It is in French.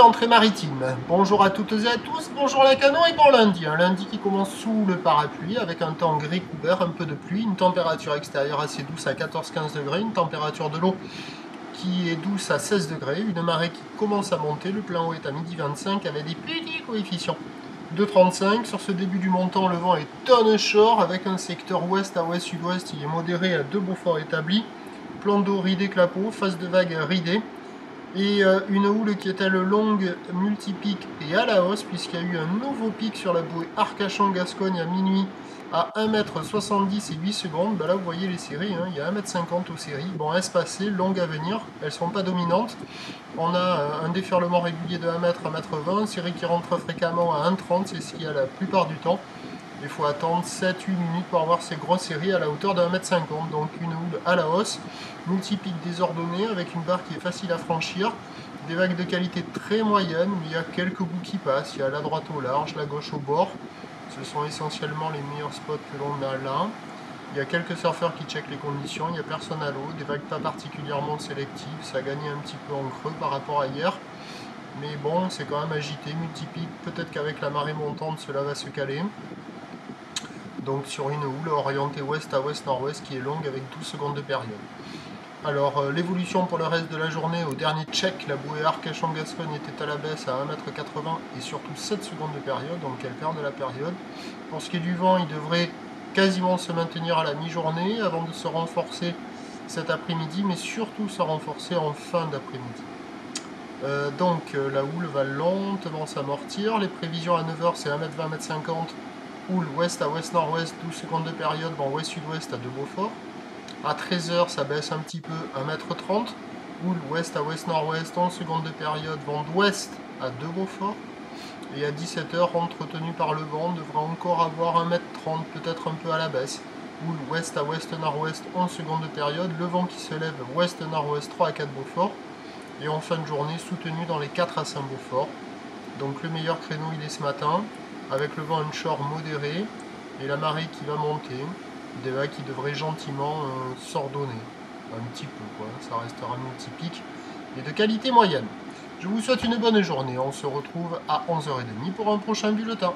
entrée maritime. Bonjour à toutes et à tous, bonjour les canons et bon lundi. Un lundi qui commence sous le parapluie avec un temps gris couvert, un peu de pluie, une température extérieure assez douce à 14-15 degrés, une température de l'eau qui est douce à 16 degrés, une marée qui commence à monter, le plein eau est à midi 25 avec des petits coefficients de 35. Sur ce début du montant, le vent est onshore avec un secteur ouest à ouest-sud-ouest, il est modéré à 2 Beaufort établis, plan d'eau ridé clapot, phase de vague ridée. Et une houle qui est elle longue, multipic et à la hausse, puisqu'il y a eu un nouveau pic sur la bouée Arcachon-Gascogne à minuit à 1,70 m et 8 secondes. Ben là, vous voyez les séries, hein, il y a 1,50 m aux séries. Bon, espacées, longues à venir, elles ne sont pas dominantes. On a un déferlement régulier de 1 m à 1,20 m, série qui rentre fréquemment à 1,30 m, c'est ce qu'il y a la plupart du temps. Il faut attendre 7-8 minutes pour avoir ces grosses séries à la hauteur de 1,50 m. Donc une houle à la hausse, multipic désordonné avec une barre qui est facile à franchir. Des vagues de qualité très moyenne, mais il y a quelques bouts qui passent. Il y a la droite au large, la gauche au bord. Ce sont essentiellement les meilleurs spots que l'on a là. Il y a quelques surfeurs qui checkent les conditions, il n'y a personne à l'eau, des vagues pas particulièrement sélectives. Ça a gagné un petit peu en creux par rapport à hier. Mais bon, c'est quand même agité, multipic. Peut-être qu'avec la marée montante, cela va se caler. Donc sur une houle orientée ouest à ouest-nord-ouest qui est longue avec 12 secondes de période. Alors l'évolution pour le reste de la journée, au dernier check, la bouée Arcachon-Gascogne était à la baisse à 1,80 m et surtout 7 secondes de période, donc elle perd de la période. Pour ce qui est du vent, il devrait quasiment se maintenir à la mi-journée avant de se renforcer cet après-midi, mais surtout se renforcer en fin d'après-midi. La houle va lentement s'amortir. Les prévisions à 9 h c'est 1,20 m, 1,50 m. Houle ouest à ouest-nord-ouest, 12 secondes de période, vent ouest-sud-ouest à 2 Beaufort. À 13 h ça baisse un petit peu, 1,30 m. Houle ouest à ouest-nord-ouest, 11 secondes de période, vent d'ouest à 2 Beaufort. Et à 17 h entretenu par le vent, devrait encore avoir 1,30 m, peut-être un peu à la baisse. Houle ouest à ouest-nord-ouest, 11 secondes de période, le vent qui se lève ouest-nord-ouest, 3 à 4 Beaufort. Et en fin de journée, soutenu dans les 4 à 5 Beaufort. Donc le meilleur créneau, il est ce matin, avec le vent onshore modéré et la marée qui va monter, des vagues qui devraient gentiment s'ordonner, un petit peu, quoi. Ça restera multipic et de qualité moyenne. Je vous souhaite une bonne journée, on se retrouve à 11 h 30 pour un prochain bulletin.